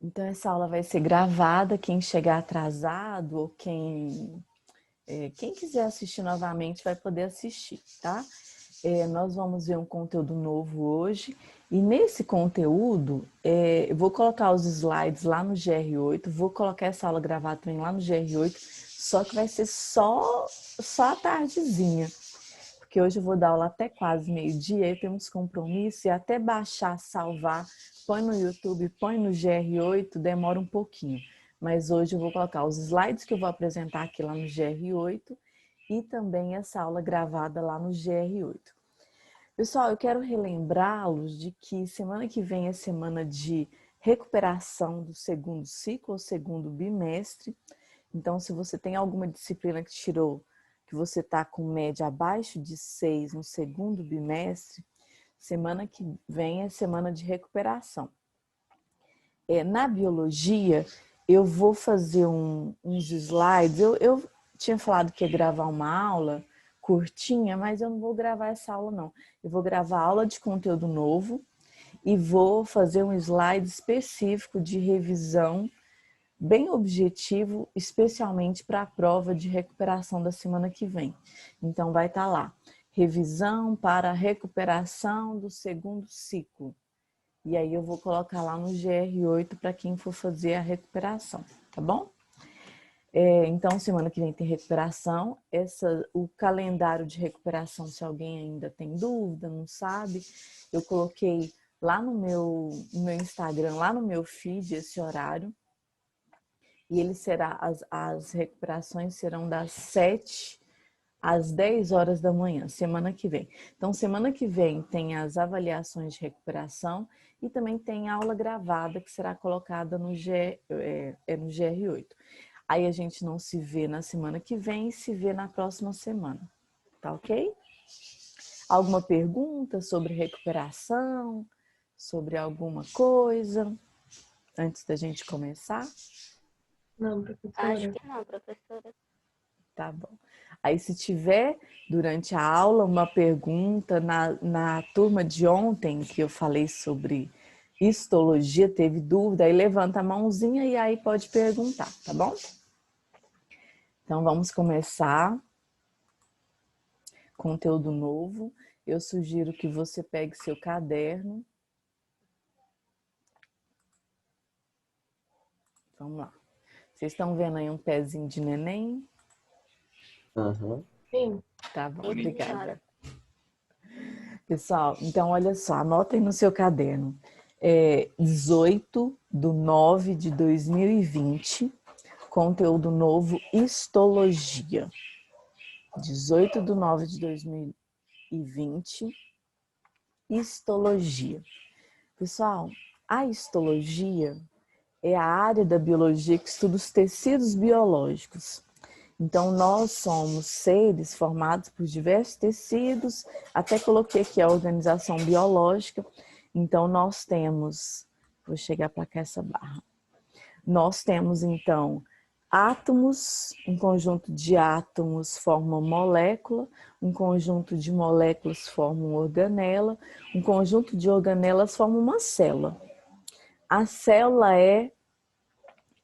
Então, essa aula vai ser gravada. Quem chegar atrasado ou quem quiser assistir novamente vai poder assistir, tá? Nós vamos ver um conteúdo novo hoje. E nesse conteúdo, eu vou colocar os slides lá no GR8, vou colocar essa aula gravada também lá no GR8, só que vai ser só a tardezinha. Porque hoje eu vou dar aula até quase meio-dia, aí temos compromisso, e até baixar, salvar, põe no YouTube, põe no GR8, demora um pouquinho. Mas hoje eu vou colocar os slides que eu vou apresentar aqui lá no GR8 e também essa aula gravada lá no GR8. Pessoal, eu quero relembrá-los de que semana que vem é semana de recuperação do segundo ciclo, ou segundo bimestre. Então, se você tem alguma disciplina que tirou, que você está com média abaixo de 6 no segundo bimestre, semana que vem é semana de recuperação. Na biologia, eu vou fazer uns slides. Eu tinha falado que ia gravar uma aula curtinha, mas eu não vou gravar essa aula, não. Eu vou gravar aula de conteúdo novo e vou fazer um slide específico de revisão bem objetivo, especialmente para a prova de recuperação da semana que vem. Então vai estar lá, revisão para a recuperação do segundo ciclo. E aí eu vou colocar lá no GR8 para quem for fazer a recuperação, tá bom? Então, semana que vem tem recuperação. O calendário de recuperação, se alguém ainda tem dúvida, não sabe, eu coloquei lá no meu Instagram, lá no meu feed, esse horário. E ele será, as recuperações serão das 7 às 10 horas da manhã, semana que vem. Então, semana que vem tem as avaliações de recuperação e também tem a aula gravada que será colocada no GR8. Aí a gente não se vê na semana que vem e se vê na próxima semana, tá ok? Alguma pergunta sobre recuperação, sobre alguma coisa, antes da gente começar? Não, professora. Acho que não, professora. Tá bom. Aí se tiver durante a aula uma pergunta, na turma de ontem que eu falei sobre histologia, teve dúvida, aí levanta a mãozinha e aí pode perguntar, tá bom? Então vamos começar. Conteúdo novo. Eu sugiro que você pegue seu caderno. Vamos lá. Vocês estão vendo aí um pezinho de neném? Uhum. Sim. Tá bom, Sim, obrigada. senhora. Pessoal, então olha só, anotem no seu caderno. 18/9/2020, conteúdo novo, histologia. 18/9/2020, histologia. Pessoal, a histologia é a área da biologia que estuda os tecidos biológicos. Então, nós somos seres formados por diversos tecidos, até coloquei aqui a organização biológica. Então, nós temos, vou chegar para cá essa barra. Nós temos, então, átomos, um conjunto de átomos forma uma molécula, um conjunto de moléculas forma uma organela, um conjunto de organelas forma uma célula. A célula é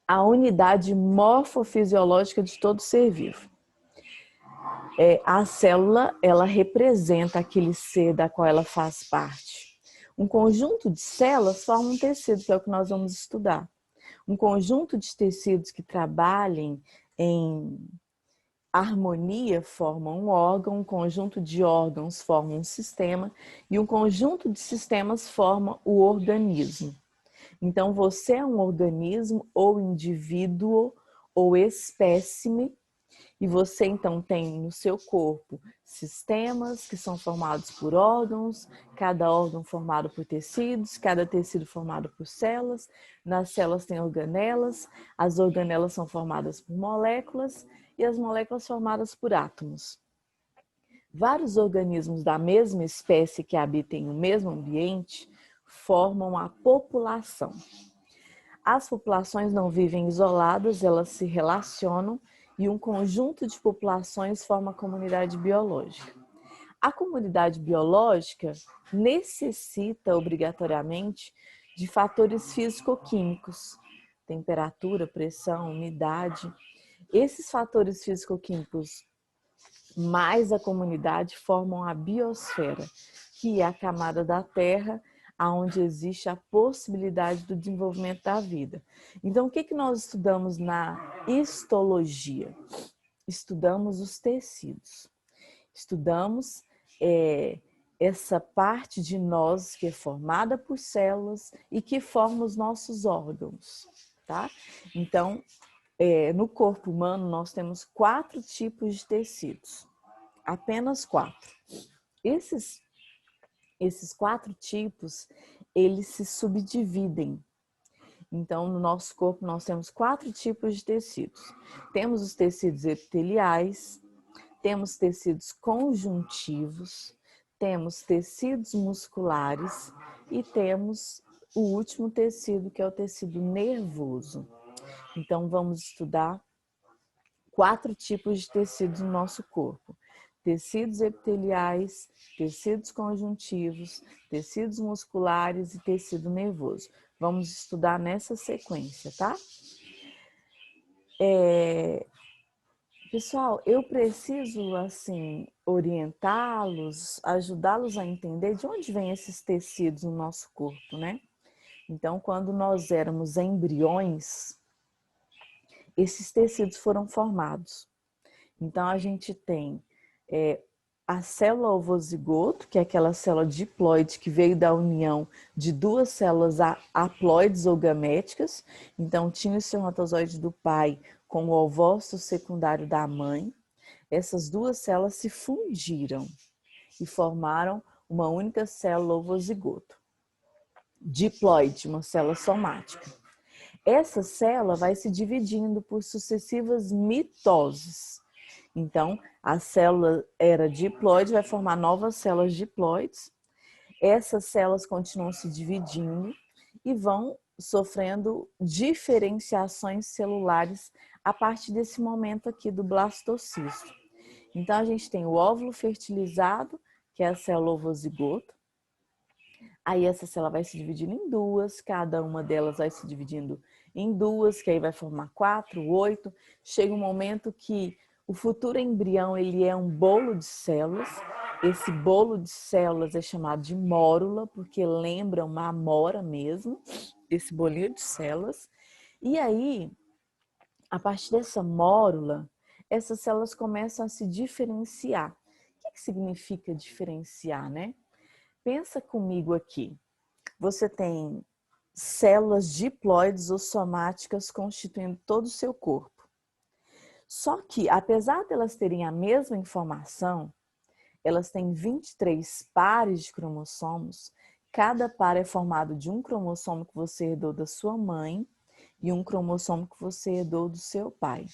a unidade morfofisiológica de todo ser vivo. A célula, ela representa aquele ser da qual ela faz parte. Um conjunto de células forma um tecido, que é o que nós vamos estudar. Um conjunto de tecidos que trabalhem em harmonia forma um órgão, um conjunto de órgãos forma um sistema e um conjunto de sistemas forma o organismo. Então, você é um organismo ou indivíduo ou espécime e você, então, tem no seu corpo sistemas que são formados por órgãos, cada órgão formado por tecidos, cada tecido formado por células. Nas células tem organelas, as organelas são formadas por moléculas e as moléculas formadas por átomos. Vários organismos da mesma espécie que habitam o mesmo ambiente formam a população. As populações não vivem isoladas, elas se relacionam e um conjunto de populações forma a comunidade biológica. A comunidade biológica necessita obrigatoriamente de fatores físico-químicos, temperatura, pressão, umidade. Esses fatores físico-químicos mais a comunidade formam a biosfera, que é a camada da Terra onde existe a possibilidade do desenvolvimento da vida. Então, o que nós estudamos na histologia? Estudamos os tecidos. Estudamos essa parte de nós que é formada por células e que forma os nossos órgãos, tá? Então, no corpo humano, nós temos 4 tipos de tecidos. Apenas 4. Esses 4 tipos, eles se subdividem. Então, no nosso corpo, nós temos 4 tipos de tecidos. Temos os tecidos epiteliais, temos tecidos conjuntivos, temos tecidos musculares e temos o último tecido, que é o tecido nervoso. Então, vamos estudar 4 tipos de tecidos no nosso corpo. Tecidos epiteliais, tecidos conjuntivos, tecidos musculares e tecido nervoso. Vamos estudar nessa sequência, tá? Pessoal, eu preciso, assim, orientá-los, ajudá-los a entender de onde vêm esses tecidos no nosso corpo, né? Então, quando nós éramos embriões, esses tecidos foram formados. Então, a gente tem a célula ovozigoto, que é aquela célula diploide que veio da união de 2 células haploides ou gaméticas. Então, tinha o espermatozoide do pai com o ovócito secundário da mãe. Essas 2 células se fundiram e formaram uma única célula ovozigoto. Diploide, uma célula somática. Essa célula vai se dividindo por sucessivas mitoses. Então, a célula era diploide, vai formar novas células diploides. Essas células continuam se dividindo e vão sofrendo diferenciações celulares a partir desse momento aqui do blastocisto. Então, a gente tem o óvulo fertilizado, que é a célula ovozigoto. Aí essa célula vai se dividindo em 2, cada uma delas vai se dividindo em 2, que aí vai formar 4, 8. Chega um momento que o futuro embrião, ele é um bolo de células. Esse bolo de células é chamado de mórula, porque lembra uma amora mesmo, esse bolinho de células. E aí, a partir dessa mórula, essas células começam a se diferenciar. O que significa diferenciar, né? Pensa comigo aqui. Você tem células diploides ou somáticas constituindo todo o seu corpo. Só que, apesar de elas terem a mesma informação, elas têm 23 pares de cromossomos. Cada par é formado de um cromossomo que você herdou da sua mãe e um cromossomo que você herdou do seu pai.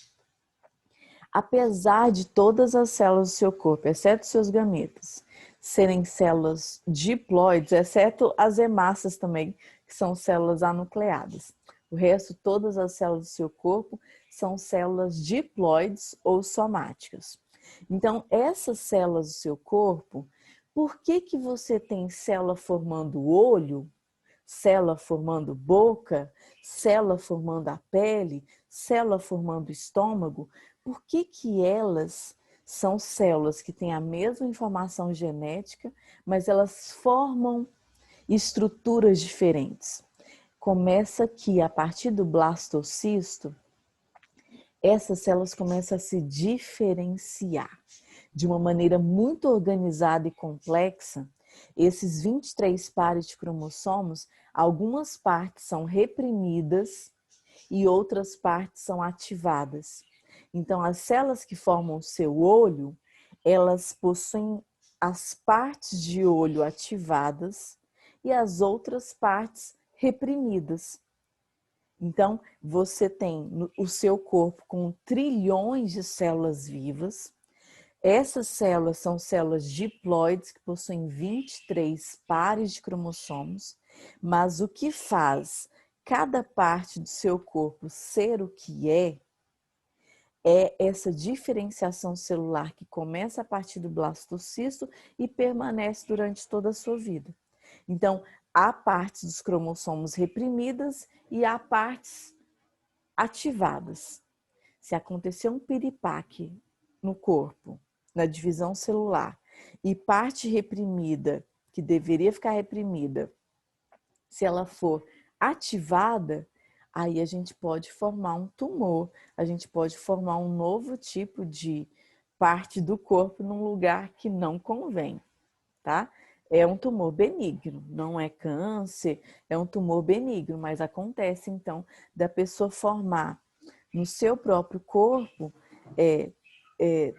Apesar de todas as células do seu corpo, exceto seus gametas, serem células diploides, exceto as hemácias também, que são células anucleadas. O resto, todas as células do seu corpo são células diploides ou somáticas. Então, essas células do seu corpo, por que você tem célula formando olho, célula formando boca, célula formando a pele, célula formando estômago? Por que elas são células que têm a mesma informação genética, mas elas formam estruturas diferentes? Começa que, a partir do blastocisto, essas células começam a se diferenciar de uma maneira muito organizada e complexa. Esses 23 pares de cromossomos, algumas partes são reprimidas e outras partes são ativadas. Então, as células que formam o seu olho, elas possuem as partes de olho ativadas e as outras partes reprimidas. Então, você tem o seu corpo com trilhões de células vivas. Essas células são células diploides que possuem 23 pares de cromossomos, mas o que faz cada parte do seu corpo ser o que é essa diferenciação celular que começa a partir do blastocisto e permanece durante toda a sua vida. Então, há partes dos cromossomos reprimidas e há partes ativadas. Se acontecer um piripaque no corpo, na divisão celular, e parte reprimida, que deveria ficar reprimida, se ela for ativada, aí a gente pode formar um tumor, a gente pode formar um novo tipo de parte do corpo num lugar que não convém, tá? É um tumor benigno, não é câncer, é um tumor benigno, mas acontece então da pessoa formar no seu próprio corpo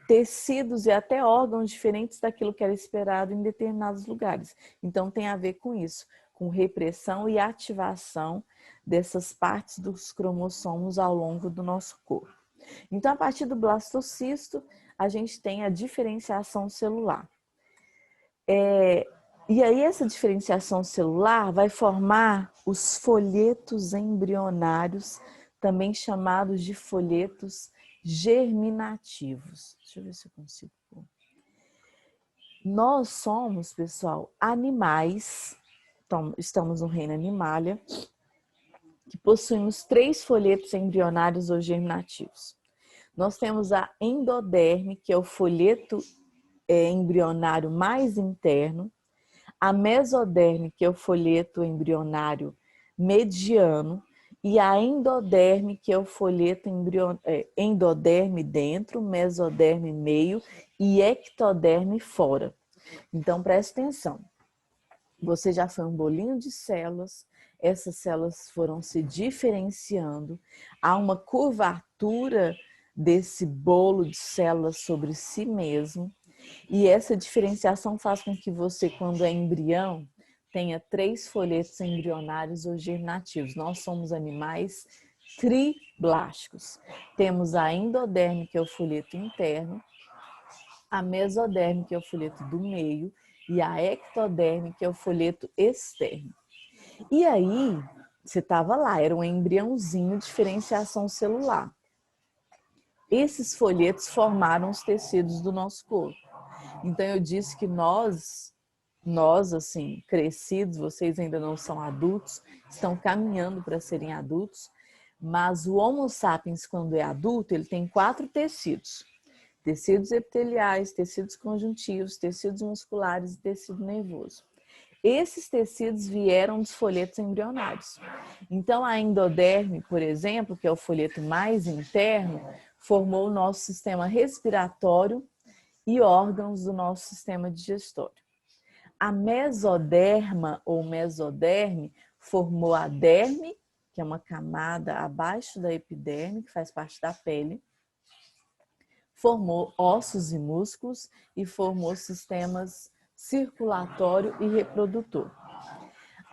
tecidos e até órgãos diferentes daquilo que era esperado em determinados lugares. Então tem a ver com isso, com repressão e ativação dessas partes dos cromossomos ao longo do nosso corpo. Então, a partir do blastocisto, a gente tem a diferenciação celular. E aí essa diferenciação celular vai formar os folhetos embrionários, também chamados de folhetos germinativos. Deixa eu ver se eu consigo. Nós somos, pessoal, animais, então, estamos no reino animalia, que possuímos 3 folhetos embrionários ou germinativos. Nós temos a endoderme, que é o folheto embrionário mais interno, a mesoderme, que é o folheto embrionário mediano, e a endoderme, que é o folheto endoderme dentro, mesoderme meio e ectoderme fora. Então, preste atenção. Você já foi um bolinho de células, essas células foram se diferenciando, há uma curvatura desse bolo de células sobre si mesmo, e essa diferenciação faz com que você, quando é embrião, tenha 3 folhetos embrionários ou germinativos. Nós somos animais triblásticos. Temos a endoderme, que é o folheto interno, a mesoderme, que é o folheto do meio, e a ectoderme, que é o folheto externo. E aí, você estava lá, era um embriãozinho de diferenciação celular. Esses folhetos formaram os tecidos do nosso corpo. Então, eu disse que nós assim, crescidos, vocês ainda não são adultos, estão caminhando para serem adultos, mas o Homo sapiens, quando é adulto, ele tem 4 tecidos. Tecidos epiteliais, tecidos conjuntivos, tecidos musculares e tecido nervoso. Esses tecidos vieram dos folhetos embrionários. Então, a endoderme, por exemplo, que é o folheto mais interno, formou o nosso sistema respiratório e órgãos do nosso sistema digestório. A mesoderma ou mesoderme formou a derme, que é uma camada abaixo da epiderme, que faz parte da pele, formou ossos e músculos e formou sistemas circulatório e reprodutor.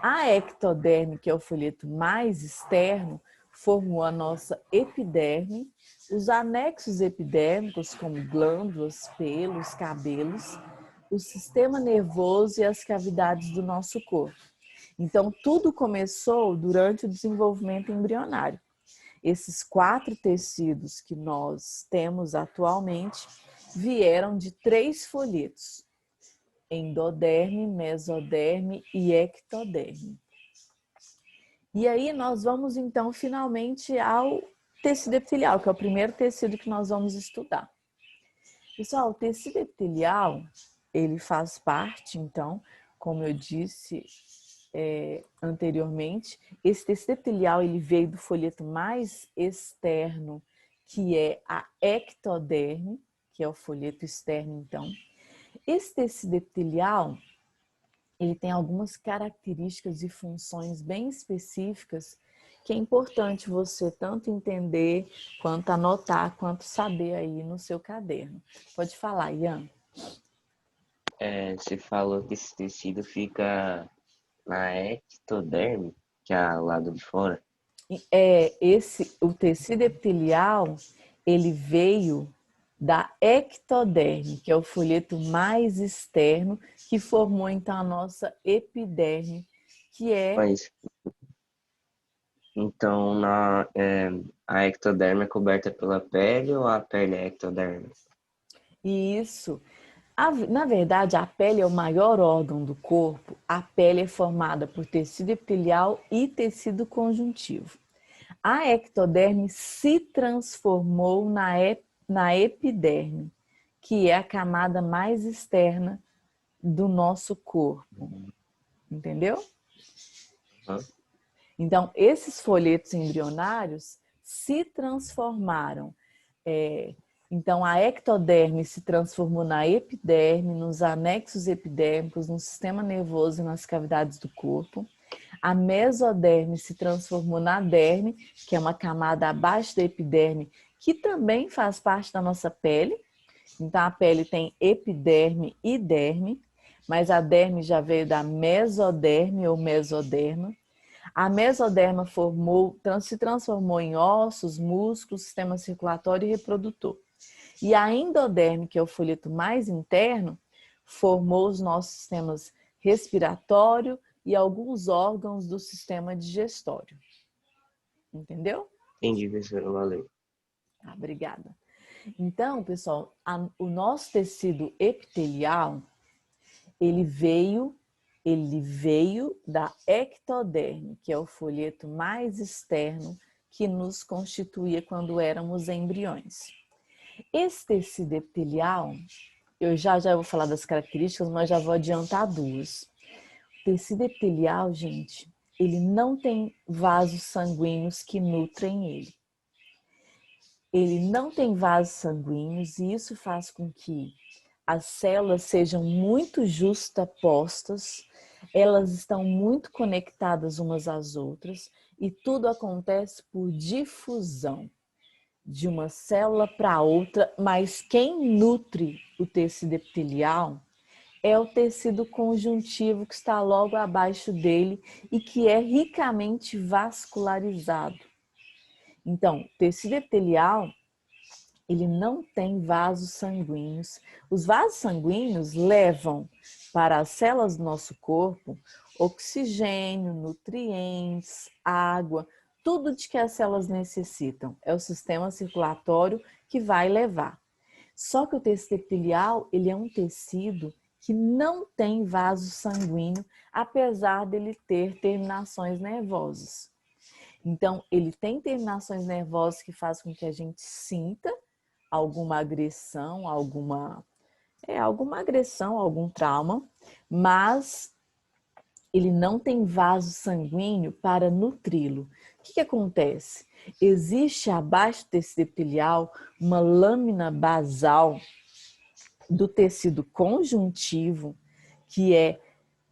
A ectoderme, que é o folheto mais externo, formou a nossa epiderme, os anexos epidérmicos, como glândulas, pelos, cabelos, o sistema nervoso e as cavidades do nosso corpo. Então, tudo começou durante o desenvolvimento embrionário. Esses 4 tecidos que nós temos atualmente vieram de 3 folhetos: endoderme, mesoderme e ectoderme. E aí nós vamos então finalmente ao tecido epitelial, que é o primeiro tecido que nós vamos estudar. Pessoal, o tecido epitelial, ele faz parte, então, como eu disse anteriormente, esse tecido epitelial ele veio do folheto mais externo, que é a ectoderme, que é o folheto externo, então. Esse tecido epitelial, ele tem algumas características e funções bem específicas que é importante você tanto entender, quanto anotar, quanto saber aí no seu caderno. Pode falar, Ian. Você falou que esse tecido fica na ectoderme, que é ao lado de fora. O tecido epitelial, ele veio da ectoderme, que é o folheto mais externo, que formou então a nossa epiderme, que é... Mas, então, a ectoderme é coberta pela pele ou a pele é ectoderme? Isso. Na verdade, a pele é o maior órgão do corpo. A pele é formada por tecido epitelial e tecido conjuntivo. A ectoderme se transformou na epiderme, que é a camada mais externa do nosso corpo. Entendeu? Então, esses folhetos embrionários se transformaram. Então, a ectoderme se transformou na epiderme, nos anexos epidérmicos, no sistema nervoso e nas cavidades do corpo. A mesoderme se transformou na derme, que é uma camada abaixo da epiderme, que também faz parte da nossa pele. Então, a pele tem epiderme e derme, mas a derme já veio da mesoderme ou mesoderma. A mesoderma se transformou em ossos, músculos, sistema circulatório e reprodutor. E a endoderme, que é o folheto mais interno, formou os nossos sistemas respiratório e alguns órgãos do sistema digestório. Entendeu? Entendi, professora, valeu. Obrigada. Então, pessoal, o nosso tecido epitelial, ele veio da ectoderme, que é o folheto mais externo que nos constituía quando éramos embriões. Esse tecido epitelial, eu já vou falar das características, mas já vou adiantar duas. O tecido epitelial, gente, ele não tem vasos sanguíneos que nutrem ele. Ele não tem vasos sanguíneos e isso faz com que as células sejam muito justapostas, elas estão muito conectadas umas às outras e tudo acontece por difusão de uma célula para outra, mas quem nutre o tecido epitelial é o tecido conjuntivo que está logo abaixo dele e que é ricamente vascularizado. Então, o tecido epitelial, ele não tem vasos sanguíneos. Os vasos sanguíneos levam para as células do nosso corpo oxigênio, nutrientes, água, tudo de que as células necessitam. É o sistema circulatório que vai levar. Só que o tecido epitelial, ele é um tecido que não tem vaso sanguíneo, apesar dele ter terminações nervosas. Então, ele tem terminações nervosas que fazem com que a gente sinta alguma agressão, algum trauma, mas ele não tem vaso sanguíneo para nutri-lo. O que acontece? Existe abaixo do tecido epitelial uma lâmina basal do tecido conjuntivo, que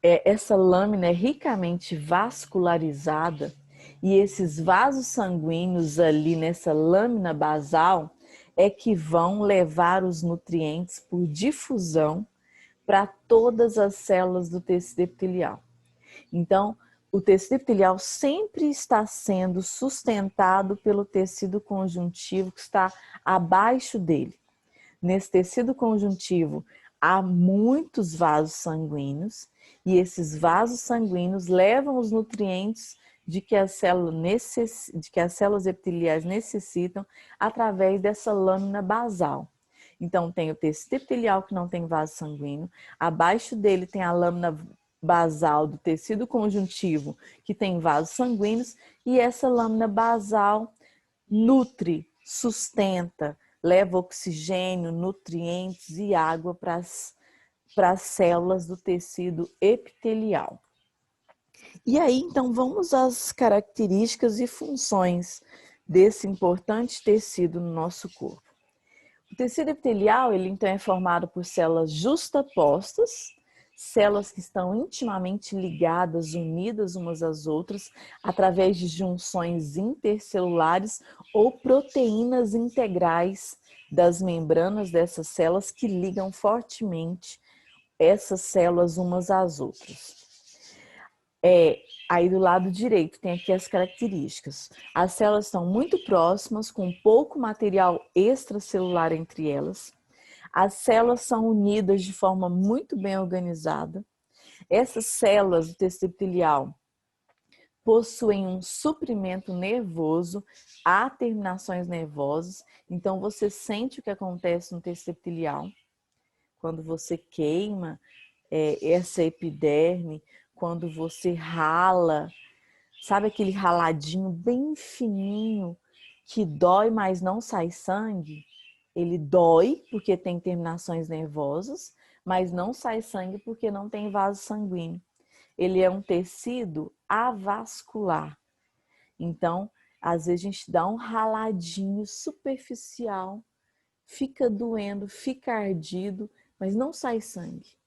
essa lâmina é ricamente vascularizada e esses vasos sanguíneos ali nessa lâmina basal é que vão levar os nutrientes por difusão para todas as células do tecido epitelial. Então, o tecido epitelial sempre está sendo sustentado pelo tecido conjuntivo que está abaixo dele. Nesse tecido conjuntivo há muitos vasos sanguíneos e esses vasos sanguíneos levam os nutrientes de que as células epiteliais necessitam através dessa lâmina basal. Então, tem o tecido epitelial que não tem vaso sanguíneo, abaixo dele tem a lâmina basal do tecido conjuntivo que tem vasos sanguíneos e essa lâmina basal nutre, sustenta, leva oxigênio, nutrientes e água para as células do tecido epitelial. E aí, então, vamos às características e funções desse importante tecido no nosso corpo. O tecido epitelial, ele então é formado por células justapostas, células que estão intimamente ligadas, unidas umas às outras, através de junções intercelulares ou proteínas integrais das membranas dessas células que ligam fortemente essas células umas às outras. Aí do lado direito tem aqui as características. As células estão muito próximas, com pouco material extracelular entre elas. As células são unidas de forma muito bem organizada. Essas células do tecido epitelial possuem um suprimento nervoso, há terminações nervosas, então você sente o que acontece no tecido epitelial. Quando você queima essa epiderme, quando você rala Sabe aquele raladinho bem fininho que dói, mas não sai sangue? Ele dói porque tem terminações nervosas, mas não sai sangue porque não tem vaso sanguíneo. Ele é um tecido avascular. Então, às vezes a gente dá um raladinho superficial, fica doendo, fica ardido, mas não sai sangue.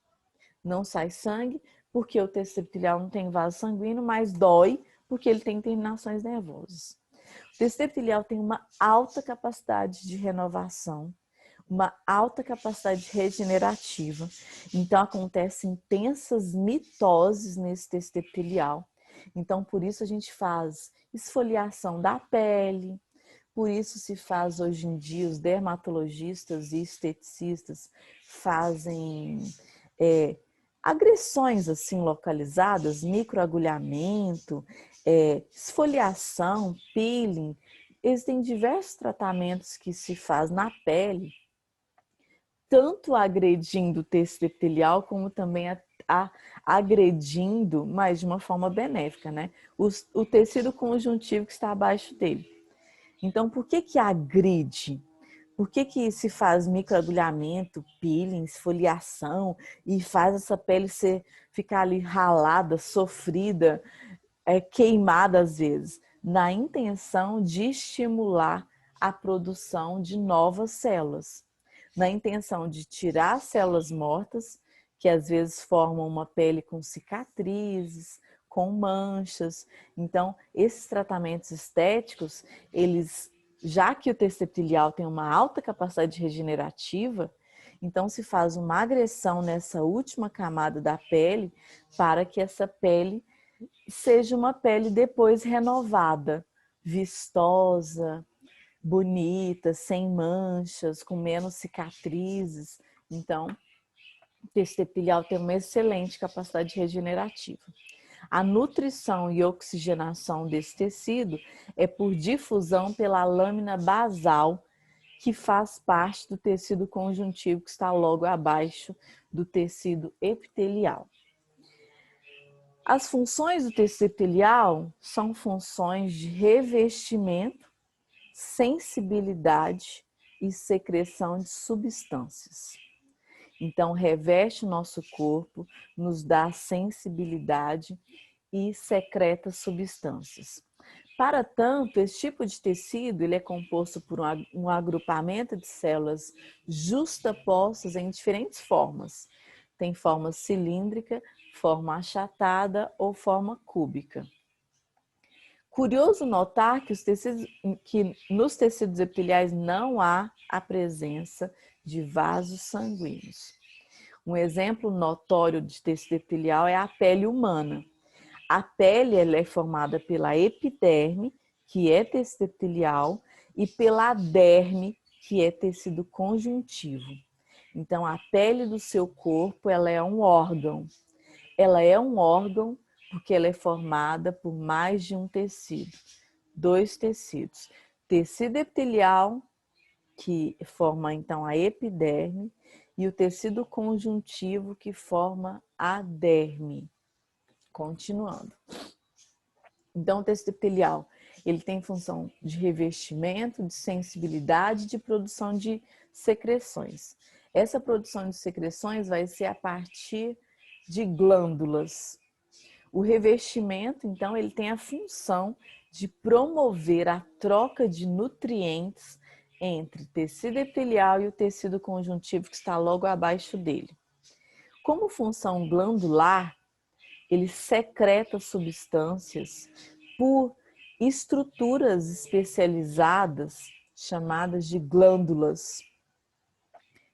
Não sai sangue porque o tecido epitelial não tem vaso sanguíneo, mas dói porque ele tem terminações nervosas. O tecido epitelial tem uma alta capacidade de renovação, uma alta capacidade regenerativa. Então, acontecem intensas mitoses nesse tecido epitelial. Então, por isso a gente faz esfoliação da pele, por isso se faz hoje em dia, os dermatologistas e esteticistas fazem agressões assim localizadas, microagulhamento, esfoliação, peeling. Existem diversos tratamentos que se faz na pele, tanto agredindo o tecido epitelial, como também agredindo, mas de uma forma benéfica, né? O tecido conjuntivo que está abaixo dele. Então, por que agride? Por que se faz microagulhamento, peeling, esfoliação e faz essa pele ficar ali ralada, sofrida, queimada às vezes? Na intenção de estimular a produção de novas células. Na intenção de tirar as células mortas, que às vezes formam uma pele com cicatrizes, com manchas. Então, esses tratamentos estéticos, já que o tecido epitelial tem uma alta capacidade regenerativa, então se faz uma agressão nessa última camada da pele para que essa pele seja uma pele depois renovada, vistosa, bonita, sem manchas, com menos cicatrizes. Então, o tecido epitelial tem uma excelente capacidade regenerativa. A nutrição e oxigenação desse tecido é por difusão pela lâmina basal, que faz parte do tecido conjuntivo que está logo abaixo do tecido epitelial. As funções do tecido epitelial são funções de revestimento, sensibilidade e secreção de substâncias. Então, reveste o nosso corpo, nos dá sensibilidade e secreta substâncias. Para tanto, esse tipo de tecido ele é composto por um agrupamento de células justapostas em diferentes formas. Tem forma cilíndrica, forma achatada ou forma cúbica. Curioso notar que nos tecidos epiteliais não há a presença de vasos sanguíneos. Um exemplo notório de tecido epitelial é a pele humana. A pele ela é formada pela epiderme, que é tecido epitelial, e pela derme, que é tecido conjuntivo. Então, a pele do seu corpo ela é um órgão. Ela é um órgão porque ela é formada por mais de um tecido. 2 tecidos. Tecido epitelial, que forma então a epiderme, e o tecido conjuntivo, que forma a derme. Continuando. Então, o tecido epitelial, ele tem função de revestimento, de sensibilidade, de produção de secreções. Essa produção de secreções vai ser a partir de glândulas. O revestimento, então, ele tem a função de promover a troca de nutrientes entre tecido epitelial e o tecido conjuntivo que está logo abaixo dele. Como função glandular, ele secreta substâncias por estruturas especializadas chamadas de glândulas.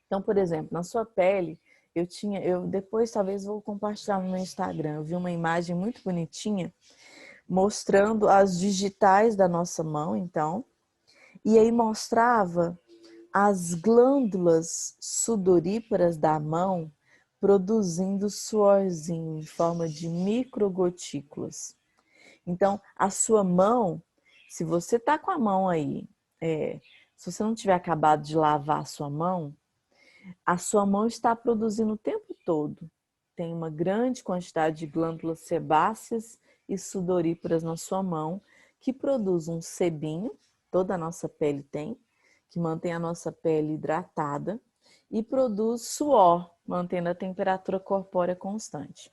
Então, por exemplo, na sua pele, eu depois talvez vou compartilhar no meu Instagram, eu vi uma imagem muito bonitinha mostrando as digitais da nossa mão, então, e aí mostrava as glândulas sudoríparas da mão produzindo suorzinho em forma de microgotículas. Então, a sua mão, se você está com a mão aí, se você não tiver acabado de lavar a sua mão está produzindo o tempo todo. Tem uma grande quantidade de glândulas sebáceas e sudoríparas na sua mão, que produz um sebinho, toda a nossa pele tem, que mantém a nossa pele hidratada, e produz suor, mantendo a temperatura corpórea constante.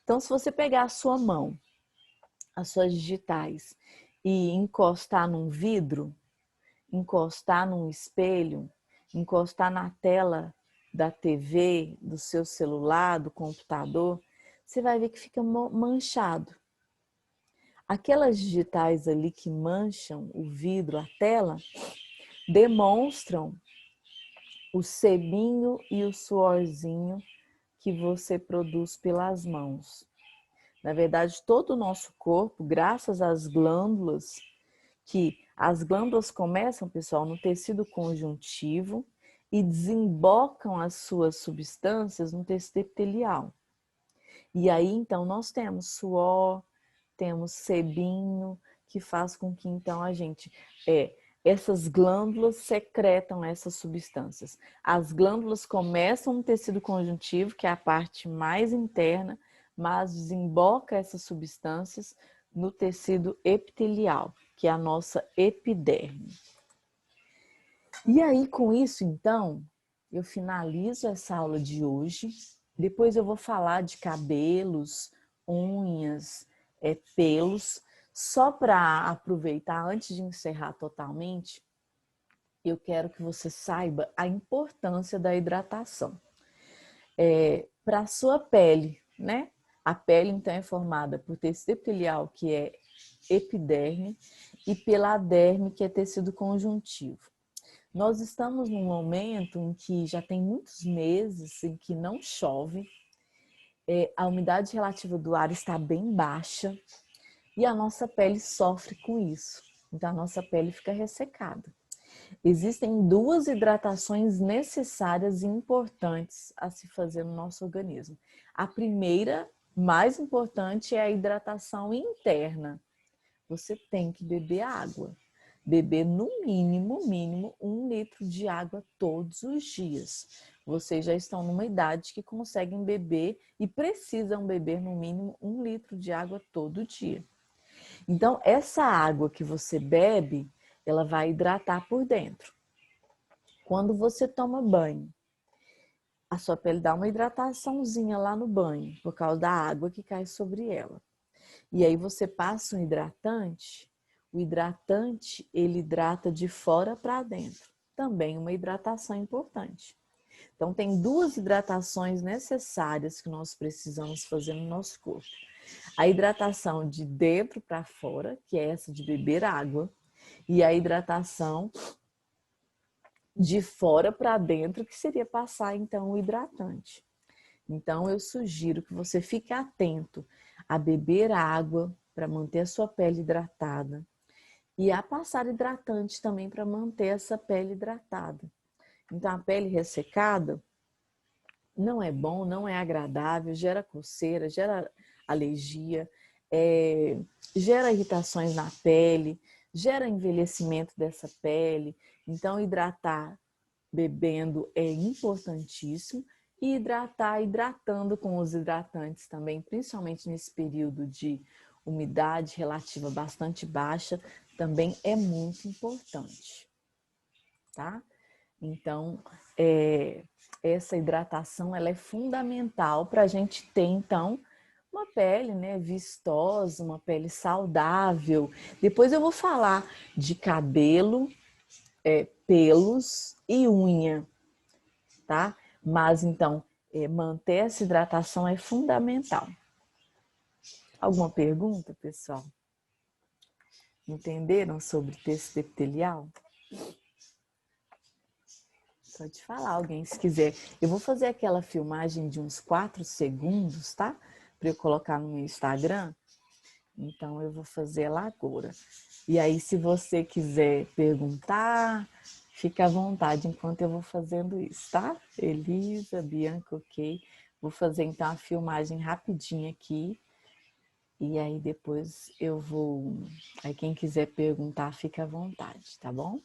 Então, se você pegar a sua mão, as suas digitais, e encostar num vidro, encostar num espelho, encostar na tela da TV, do seu celular, do computador, você vai ver que fica manchado. Aquelas digitais ali que mancham o vidro, a tela, demonstram o sebinho e o suorzinho que você produz pelas mãos. Na verdade, todo o nosso corpo, graças às glândulas, que as glândulas começam, pessoal, no tecido conjuntivo e desembocam as suas substâncias no tecido epitelial. E aí, então, nós temos suor, temos sebinho, que faz com que, então, a gente... essas glândulas secretam essas substâncias. As glândulas começam no tecido conjuntivo, que é a parte mais interna, mas desemboca essas substâncias no tecido epitelial, que é a nossa epiderme. E aí, com isso, então, eu finalizo essa aula de hoje. Depois eu vou falar de cabelos, unhas, pelos. Só para aproveitar, antes de encerrar totalmente, eu quero que você saiba a importância da hidratação. Para a sua pele, né? A pele, então, é formada por tecido epitelial, que é epiderme, e pela derme, que é tecido conjuntivo. Nós estamos num momento em que já tem muitos meses em que não chove, a umidade relativa do ar está bem baixa e a nossa pele sofre com isso. Então, a nossa pele fica ressecada. Existem duas hidratações necessárias e importantes a se fazer no nosso organismo. A primeira, mais importante, é a hidratação interna. Você tem que beber água. Beber no mínimo 1 litro de água todos os dias. Vocês já estão numa idade que conseguem beber e precisam beber no mínimo 1 litro de água todo dia. Então, essa água que você bebe, ela vai hidratar por dentro. Quando você toma banho, a sua pele dá uma hidrataçãozinha lá no banho, por causa da água que cai sobre ela. E aí você passa um hidratante, o hidratante, ele hidrata de fora para dentro. Também uma hidratação importante. Então, tem duas hidratações necessárias que nós precisamos fazer no nosso corpo. A hidratação de dentro para fora, que é essa de beber água, e a hidratação de fora para dentro, que seria passar, então, o hidratante. Então, eu sugiro que você fique atento a beber água para manter a sua pele hidratada e a passar hidratante também para manter essa pele hidratada. Então, a pele ressecada não é bom, não é agradável, gera coceira, gera alergia, gera irritações na pele, gera envelhecimento dessa pele. Então, hidratar bebendo é importantíssimo e hidratar hidratando com os hidratantes também, principalmente nesse período de umidade relativa bastante baixa, também é muito importante, tá? Então, essa hidratação ela é fundamental para a gente ter, então, uma pele, né, vistosa, uma pele saudável. Depois eu vou falar de cabelo, pelos e unha, tá? Mas, então, manter essa hidratação é fundamental. Alguma pergunta, pessoal? Entenderam sobre tecido epitelial? Pode falar alguém, se quiser. Eu vou fazer aquela filmagem de uns 4 segundos, tá? Para eu colocar no meu Instagram. Então, eu vou fazer ela agora. E aí, se você quiser perguntar, fica à vontade enquanto eu vou fazendo isso, tá? Elisa, Bianca, ok. Vou fazer, então, a filmagem rapidinho aqui. E aí, depois eu vou... Aí, quem quiser perguntar, fica à vontade, tá bom?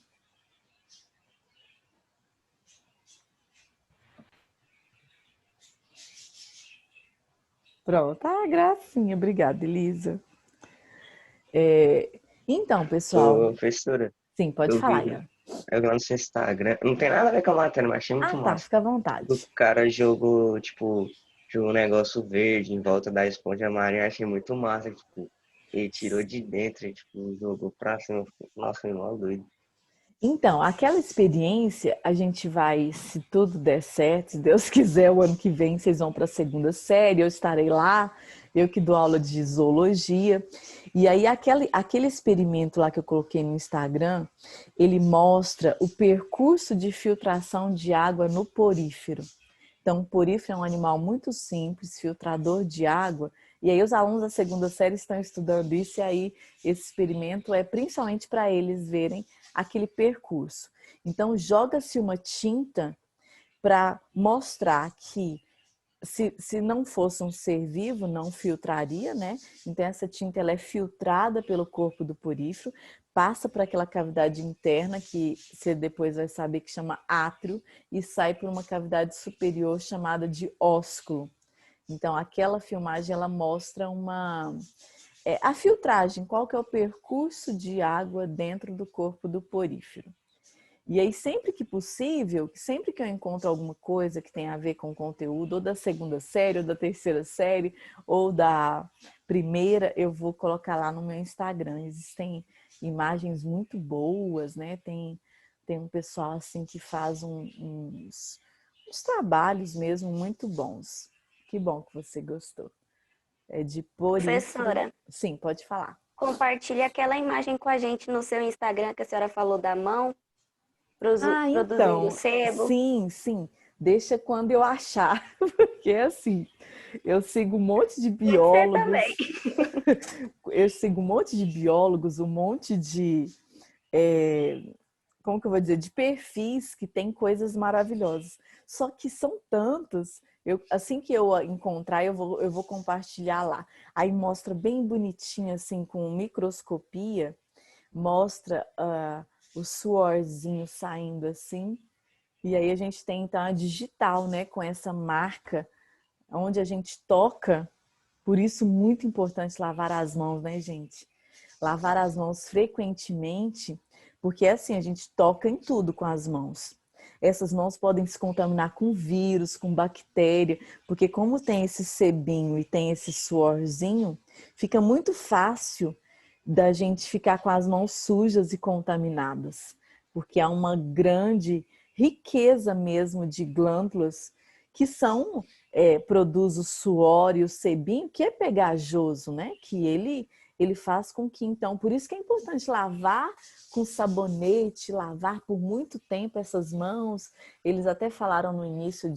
Pronto. Ah, gracinha. Obrigada, Elisa. Então, pessoal, Ô, professora, sim, pode eu falar, vi Ian. eu vi lá no seu Instagram, não tem nada a ver com a matéria, mas achei Ah, muito tá, massa. fica à O vontade. cara jogou, tipo, jogou um negócio verde em volta da esponja marinha, achei muito massa, tipo, ele tirou de dentro e, tipo, jogou pra cima. Nossa, foi mó doido. Então, aquela experiência, a gente vai, se tudo der certo, se Deus quiser, o ano que vem vocês vão para a segunda série, eu estarei lá, eu que dou aula de zoologia. E aí, aquele experimento lá que eu coloquei no Instagram, ele mostra o percurso de filtração de água no porífero. Então, o porífero é um animal muito simples, filtrador de água, e aí os alunos da segunda série estão estudando isso, e aí esse experimento é principalmente para eles verem aquele percurso. Então, joga-se uma tinta para mostrar que se não fosse um ser vivo, não filtraria, né? Então, essa tinta ela é filtrada pelo corpo do porífero, passa para aquela cavidade interna, que você depois vai saber que chama átrio, e sai por uma cavidade superior chamada de ósculo. Então, aquela filmagem ela mostra a filtragem, qual que é o percurso de água dentro do corpo do porífero. E aí, sempre que possível, sempre que eu encontro alguma coisa que tem a ver com o conteúdo, ou da segunda série, ou da terceira série, ou da primeira, eu vou colocar lá no meu Instagram. Existem imagens muito boas, né? Tem um pessoal assim que faz uns trabalhos mesmo muito bons. Que bom que você gostou. É de porífero. Professora, Sim, pode falar. compartilhe aquela imagem com a gente no seu Instagram que a senhora falou da mão, Ah, produzindo então, sebo. sim, sim. Deixa quando eu achar, porque é assim, eu sigo um monte de Pode ser também. biólogos, eu sigo um monte de biólogos, um monte de, é, como que eu vou dizer, de perfis que tem coisas maravilhosas. Só que são tantos, assim que eu encontrar, eu vou compartilhar lá. Aí mostra bem bonitinho, assim, com microscopia, mostra o suorzinho saindo assim. E aí a gente tem então a digital, né, com essa marca onde a gente toca. Por isso muito importante lavar as mãos, né, gente? Lavar as mãos frequentemente, porque assim a gente toca em tudo com as mãos. Essas mãos podem se contaminar com vírus, com bactéria, porque como tem esse sebinho e tem esse suorzinho, fica muito fácil da gente ficar com as mãos sujas e contaminadas, porque há uma grande riqueza mesmo de glândulas que são produz o suor e o sebinho, que é pegajoso, né? Que ele faz com que, então, por isso que é importante lavar com sabonete, lavar por muito tempo essas mãos. Eles até falaram no início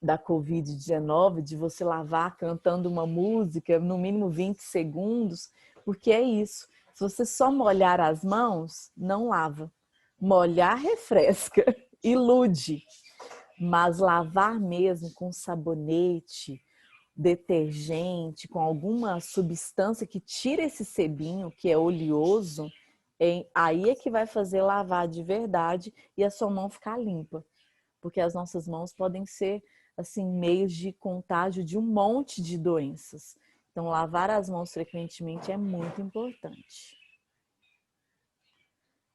da Covid-19, de você lavar cantando uma música, no mínimo 20 segundos, porque é isso. Se você só molhar as mãos, não lava. Molhar refresca, ilude. Mas lavar mesmo com sabonete, detergente, com alguma substância que tira esse sebinho, que é oleoso, aí é que vai fazer lavar de verdade e a sua mão ficar limpa. Porque as nossas mãos podem ser assim meios de contágio de um monte de doenças. Então, lavar as mãos frequentemente é muito importante.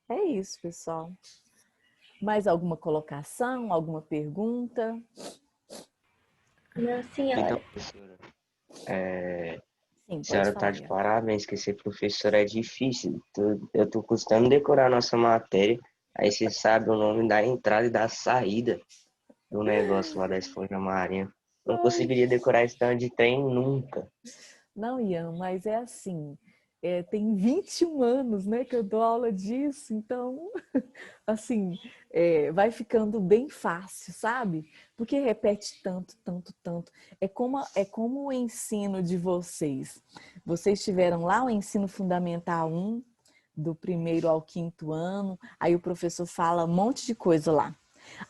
É isso, pessoal. Mais alguma colocação, alguma pergunta? Não, Então, senhora. professora, é, a Sim, pode senhora tá falar, de Ian. parabéns, que ser professor é difícil. Eu tô custando decorar a nossa matéria, aí você sabe o nome da entrada e da saída do negócio lá da esponja marinha. Não conseguiria decorar esse tanto de trem nunca. Não, Ian, mas é assim, tem 21 anos, né, que eu dou aula disso, então, assim, vai ficando bem fácil, sabe? Porque repete tanto, tanto, tanto. É como o ensino de vocês. Vocês tiveram lá o ensino fundamental 1, do primeiro ao quinto ano, aí o professor fala um monte de coisa lá.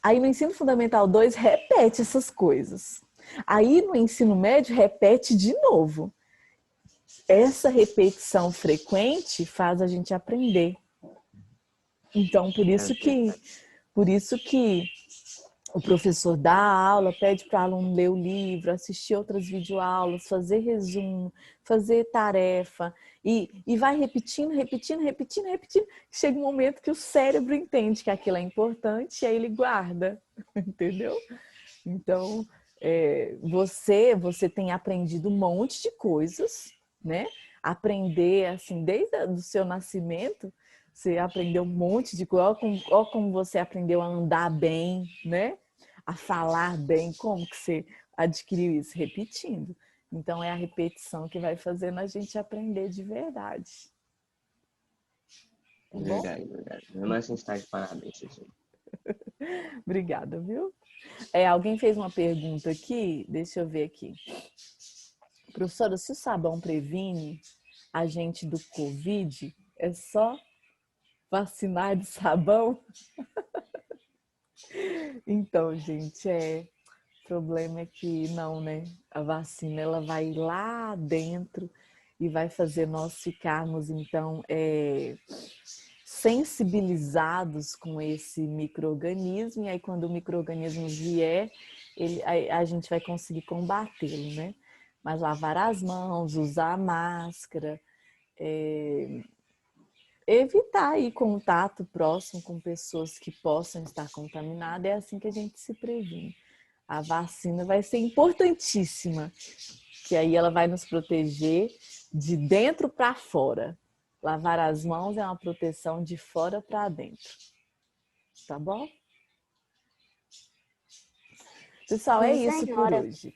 Aí no ensino fundamental 2 repete essas coisas. Aí no ensino médio repete de novo. Essa repetição frequente faz a gente aprender. Então, por É isso que, verdade. por isso que o professor dá a aula, pede para o aluno ler o livro, assistir outras videoaulas, fazer resumo, fazer tarefa e vai repetindo, repetindo, repetindo, repetindo. Chega um momento que o cérebro entende que aquilo é importante e aí ele guarda, entendeu? Então, você tem aprendido um monte de coisas, né? Aprender, assim, desde o seu nascimento, você aprendeu um monte de coisa. Olha como você aprendeu a andar bem, né? A falar bem. Como que você adquiriu isso? Repetindo. Então, é a repetição que vai fazendo a gente aprender de verdade. Tá bom? Verdade, verdade. Mesmo assim, está de parabéns, assim. Obrigada, viu? Alguém fez uma pergunta aqui, deixa eu ver aqui. Professora, se o sabão previne a gente do Covid, é só vacinar de sabão? Então, gente, o problema é que não, né? A vacina, ela vai lá dentro e vai fazer nós ficarmos, então, sensibilizados com esse micro-organismo, e aí quando o micro-organismo vier, a gente vai conseguir combatê-lo, né? Mas lavar as mãos, usar máscara, evitar aí contato próximo com pessoas que possam estar contaminadas, é assim que a gente se previne. A vacina vai ser importantíssima, que aí ela vai nos proteger de dentro para fora. Lavar as mãos é uma proteção de fora para dentro. Tá bom? Pessoal, é Sim, isso por senhora. hoje.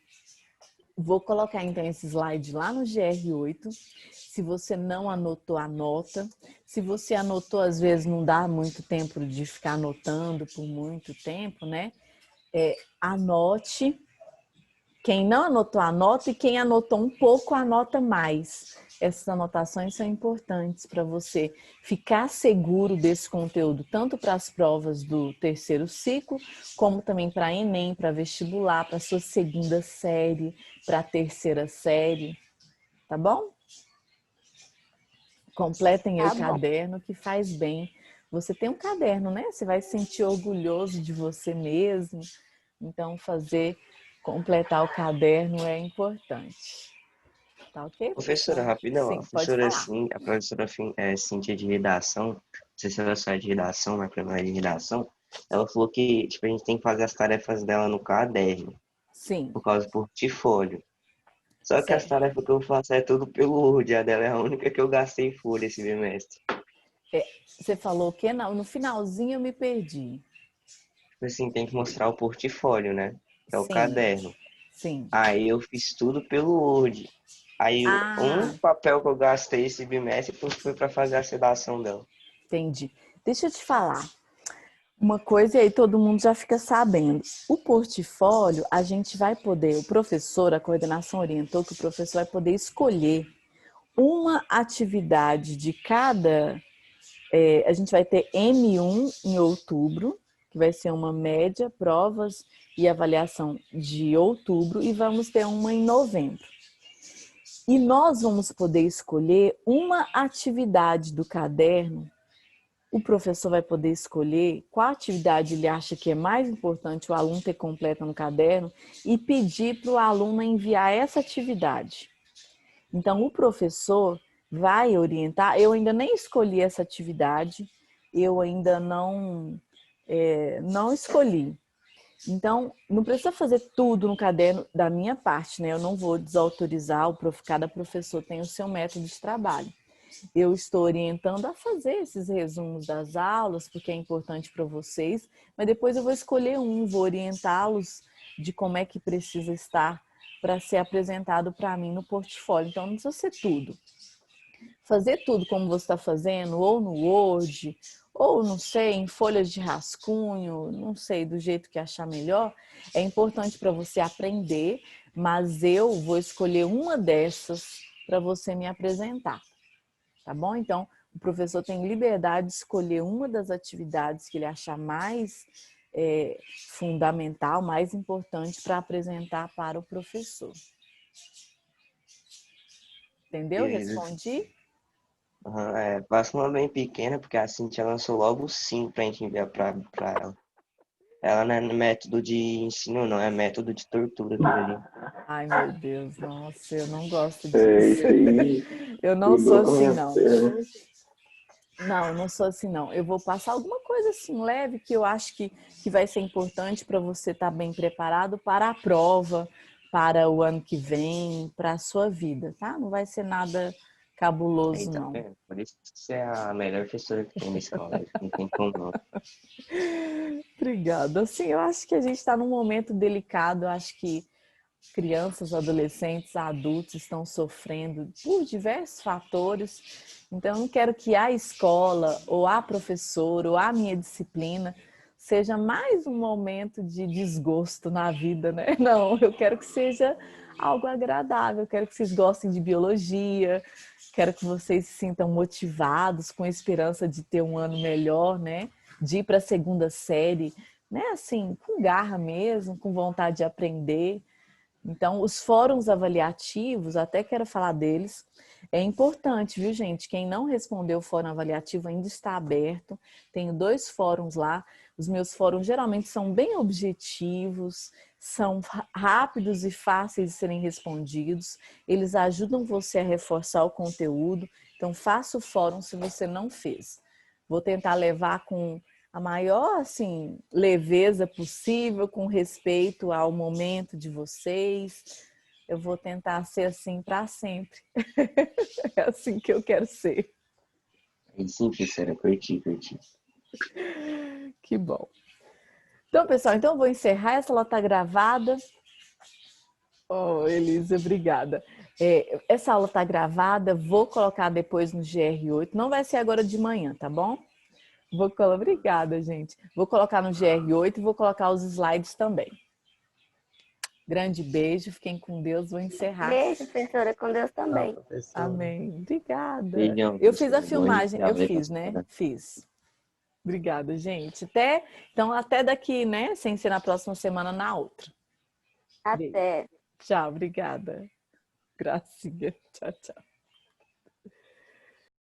Vou colocar então esse slide lá no GR8. Se você não anotou, anota. Se você anotou, às vezes não dá muito tempo de ficar anotando por muito tempo, né? Anote. Quem não anotou, anota. E quem anotou um pouco, anota mais. Essas anotações são importantes para você ficar seguro desse conteúdo, tanto para as provas do terceiro ciclo, como também para Enem, para vestibular, para a sua segunda série, para a terceira série, tá bom? Completem aí Tá o bom. caderno, que faz bem. Você tem um caderno, né? Você vai se sentir orgulhoso de você mesmo. Então, completar o caderno é importante. Tá ok, Professora, professor? rapidão, Sim, pode falar. A professora Cíntia de redação, não sei se ela sai de redação, mas para de redação, ela falou que tipo, a gente tem que fazer as tarefas dela no caderno, Sim, por causa do portfólio. Só que as certo. tarefas que eu faço é tudo pelo Word, a dela é a única que eu gastei folha esse bimestre. Você falou o quê? Não, no finalzinho eu me perdi. Tipo assim, tem que mostrar o portfólio, né? Que é o Sim, caderno. sim. Aí eu fiz tudo pelo Word. Aí um Ah, papel que eu gastei esse bimestre foi para fazer a sedação dela. entendi. Deixa eu te falar. Uma coisa e aí todo mundo já fica sabendo. O portfólio, a gente vai poder, o professor, a coordenação orientou que o professor vai poder escolher uma atividade de cada. A gente vai ter M1 em outubro, que vai ser uma média, provas e avaliação de outubro, e vamos ter uma em novembro. E nós vamos poder escolher uma atividade do caderno. O professor vai poder escolher qual atividade ele acha que é mais importante o aluno ter completa no caderno e pedir para o aluno enviar essa atividade. Então, o professor vai orientar. Eu ainda nem escolhi essa atividade, eu ainda não escolhi. Então, não precisa fazer tudo no caderno da minha parte, né? Eu não vou desautorizar, cada professor tem o seu método de trabalho. Eu estou orientando a fazer esses resumos das aulas, porque é importante para vocês, mas depois eu vou escolher vou orientá-los de como é que precisa estar para ser apresentado para mim no portfólio. Então, não precisa ser tudo. Fazer tudo como você está fazendo, ou no Word, ou não sei, em folhas de rascunho, não sei, do jeito que achar melhor, é importante para você aprender, mas eu vou escolher uma dessas para você me apresentar. Tá bom? Então, o professor tem liberdade de escolher uma das atividades que ele achar mais fundamental, mais importante para apresentar para o professor. Entendeu? Respondi? Faça uma bem pequena, porque a Cintia lançou logo 5 pra gente enviar pra ela. Ela não é método de ensino, não, é método de tortura aquilo ali. Ai, meu Deus, nossa, eu não gosto Isso disso. aí Eu não sou mudou com a assim, minha não. perna. Não, eu não sou assim, não. Eu vou passar alguma coisa assim leve que eu acho que vai ser importante para você estar bem preparado para a prova, para o ano que vem, para a sua vida, tá? Não vai ser nada Aí, cabuloso, tá não. vendo? Por isso que você é a melhor professora que tem nesse colégio. Não tem como não. Obrigada. Assim, eu acho que a gente está num momento delicado. Eu acho que crianças, adolescentes, adultos estão sofrendo por diversos fatores. Então, eu não quero que a escola, ou a professora, ou a minha disciplina seja mais um momento de desgosto na vida, né? Não, eu quero que seja algo agradável. Eu quero que vocês gostem de biologia, quero que vocês se sintam motivados, com esperança de ter um ano melhor, né? De ir para a segunda série, né? Assim, com garra mesmo, com vontade de aprender. Então, os fóruns avaliativos, até quero falar deles, é importante, viu, gente? Quem não respondeu o fórum avaliativo ainda está aberto. Tenho 2 fóruns lá. Os meus fóruns geralmente são bem objetivos, são rápidos e fáceis de serem respondidos. Eles ajudam você a reforçar o conteúdo. Então, faça o fórum se você não fez. Vou tentar levar com a maior assim, leveza possível, com respeito ao momento de vocês. Eu vou tentar ser assim para sempre. É assim que eu quero ser. Aí sim, professora, curti. Que bom. Então, pessoal, então eu vou encerrar. Essa ela está gravada. Oh, Elisa, obrigada. Essa aula está gravada, vou colocar depois no GR8. Não vai ser agora de manhã, tá bom? Obrigada, gente. Vou colocar no GR8 e vou colocar os slides também. Grande beijo, fiquem com Deus, vou encerrar. Beijo, professora, com Deus Tchau, também. professor. Amém. Obrigada. Beijão, Eu fiz a professora. filmagem, eu Valeu, fiz, né? professora. Fiz. Obrigada, gente. Então, até daqui, né? Sem ser na próxima semana, na outra. Beijo. Até. Tchau, obrigada. Gracinha. Tchau, tchau.